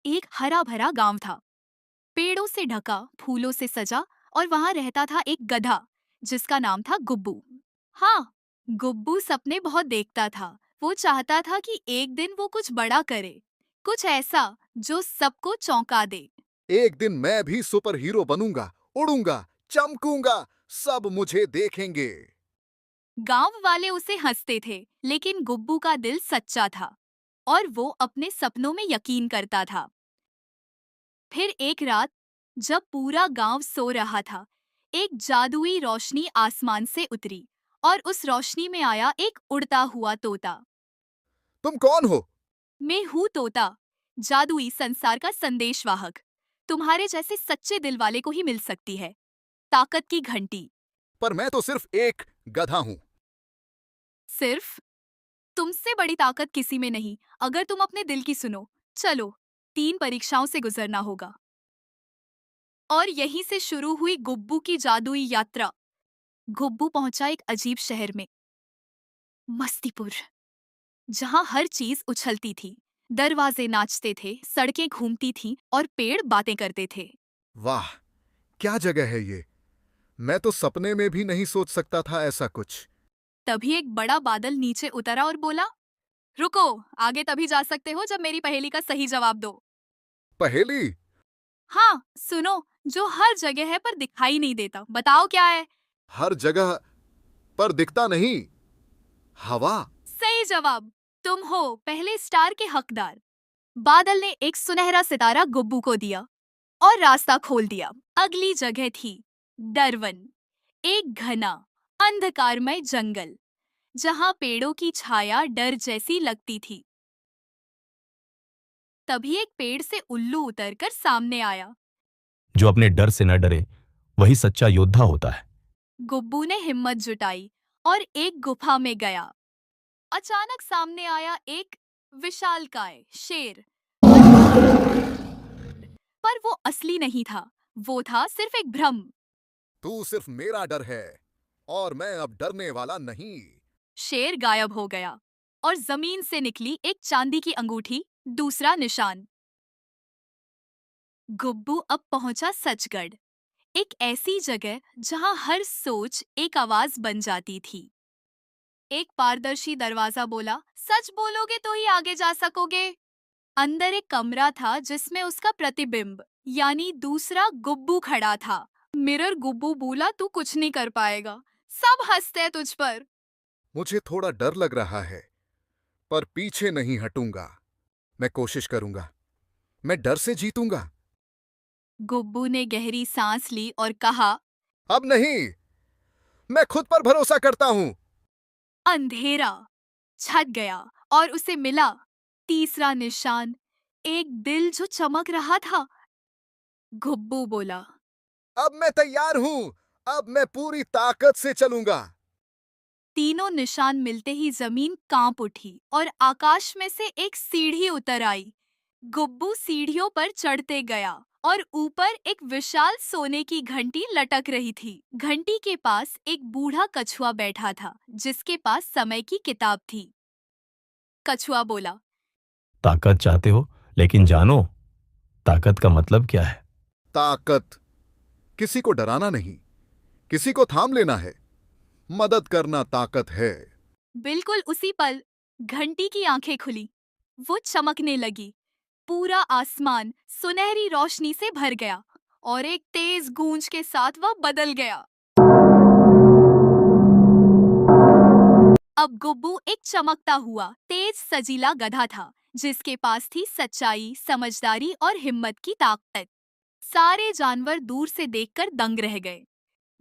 एक हरा भरा गांव था, पेड़ों से ढका, फूलों से सजा, और वहां रहता था एक गधा जिसका नाम था गुब्बू। हाँ, गुब्बू सपने बहुत देखता था। वो चाहता था कि एक दिन वो कुछ बड़ा करे, कुछ ऐसा जो सबको चौंका दे। एक दिन मैं भी सुपर हीरो बनूंगा, उड़ूंगा, चमकूंगा, सब मुझे देखेंगे। गांव वाले उसे हंसते थे, लेकिन गुब्बू का दिल सच्चा था और वो अपने सपनों में यकीन करता था। फिर एक रात, जब पूरा गांव सो रहा था, एक जादुई रोशनी आसमान से उतरी और उस रोशनी में आया एक उड़ता हुआ तोता। तुम कौन हो? मैं हूँ तोता, जादुई संसार का संदेशवाहक। तुम्हारे जैसे सच्चे दिल वाले को ही मिल सकती है ताकत की घंटी। पर मैं तो सिर्फ एक गधा हूँ। सिर्फ तुमसे बड़ी ताकत किसी में नहीं, अगर तुम अपने दिल की सुनो। चलो, 3 परीक्षाओं से गुजरना होगा। और यहीं से शुरू हुई गुब्बू की जादुई यात्रा। गुब्बू पहुंचा एक अजीब शहर में, मस्तीपुर, जहां हर चीज उछलती थी। दरवाजे नाचते थे, सड़कें घूमती थीं और पेड़ बातें करते थे। वाह, क्या जगह है ये! मैं तो सपने में भी नहीं सोच सकता था ऐसा कुछ। तभी एक बड़ा बादल नीचे उतरा और बोला, रुको, आगे तभी जा सकते हो जब मेरी पहेली का सही जवाब दो। पहेली? हाँ, सुनो, जो हर जगह है पर दिखाई नहीं देता, बताओ क्या है। हर जगह पर दिखता नहीं। हवा। सही जवाब। तुम हो पहले स्टार के हकदार। बादल ने एक सुनहरा सितारा गुब्बू को दिया और रास्ता खोल दिया। अगली जगह थी डरवन, एक घना अंधकारमय जंगल जहां पेड़ों की छाया डर जैसी लगती थी। तभी एक पेड़ से उल्लू उतरकर सामने आया। जो अपने डर से न डरे वही सच्चा योद्धा होता है। गुब्बू ने हिम्मत जुटाई और एक गुफा में गया। अचानक सामने आया एक विशालकाय शेर, पर वो असली नहीं था। वो था सिर्फ एक भ्रम। तू सिर्फ मेरा डर है और मैं अब डरने वाला नहीं। शेर गायब हो गया और जमीन से निकली एक चांदी की अंगूठी, दूसरा निशान। गुब्बू अब पहुंचा सचगढ़, एक ऐसी जगह जहां हर सोच एक आवाज बन जाती थी। एक पारदर्शी दरवाजा बोला, सच बोलोगे तो ही आगे जा सकोगे। अंदर एक कमरा था जिसमें उसका प्रतिबिंब, यानी दूसरा गुब्बू खड़ा था। मिरर गुब्बू बोला, तू कुछ नहीं कर पाएगा, सब हंसते हैं तुझ पर। मुझे थोड़ा डर लग रहा है, पर पीछे नहीं हटूंगा। मैं कोशिश करूंगा। मैं डर से जीतूंगा। गुब्बू ने गहरी सांस ली और कहा, अब नहीं, मैं खुद पर भरोसा करता हूं। अंधेरा छट गया और उसे मिला तीसरा निशान, एक दिल जो चमक रहा था। गुब्बू बोला, अब मैं तैयार हूं। अब मैं पूरी ताकत से चलूंगा। तीनों निशान मिलते ही जमीन कांप उठी और आकाश में से एक सीढ़ी उतर आई। गुब्बू सीढ़ियों पर चढ़ते गया और ऊपर एक विशाल सोने की घंटी लटक रही थी। घंटी के पास एक बूढ़ा कछुआ बैठा था जिसके पास समय की किताब थी। कछुआ बोला, ताकत चाहते हो, लेकिन जानो ताकत का मतलब क्या है। ताकत किसी को डराना नहीं, किसी को थाम लेना है। मदद करना ताकत है। बिल्कुल उसी पल घंटी की आंखें खुली। वो चमकने लगी। पूरा आसमान सुनहरी रोशनी से भर गया और एक तेज गूंज के साथ वह बदल गया। अब गुब्बू एक चमकता हुआ तेज सजीला गधा था जिसके पास थी सच्चाई, समझदारी और हिम्मत की ताकत। सारे जानवर दूर से देखकर दंग रह गए।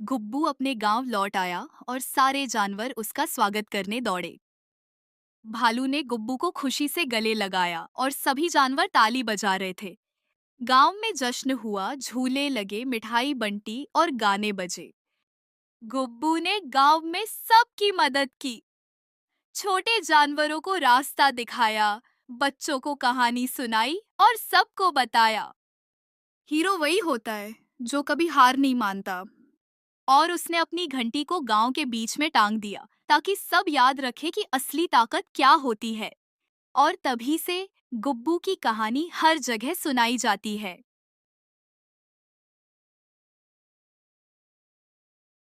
गुब्बू अपने गांव लौट आया और सारे जानवर उसका स्वागत करने दौड़े। भालू ने गुब्बू को खुशी से गले लगाया और सभी जानवर ताली बजा रहे थे। गांव में जश्न हुआ, झूले लगे, मिठाई बंटी और गाने बजे। गुब्बू ने गांव में सबकी मदद की, छोटे जानवरों को रास्ता दिखाया, बच्चों को कहानी सुनाई और सबको बताया, हीरो वही होता है जो कभी हार नहीं मानता। और उसने अपनी घंटी को गांव के बीच में टांग दिया ताकि सब याद रखे कि असली ताकत क्या होती है। और तभी से गुब्बू की कहानी हर जगह सुनाई जाती है।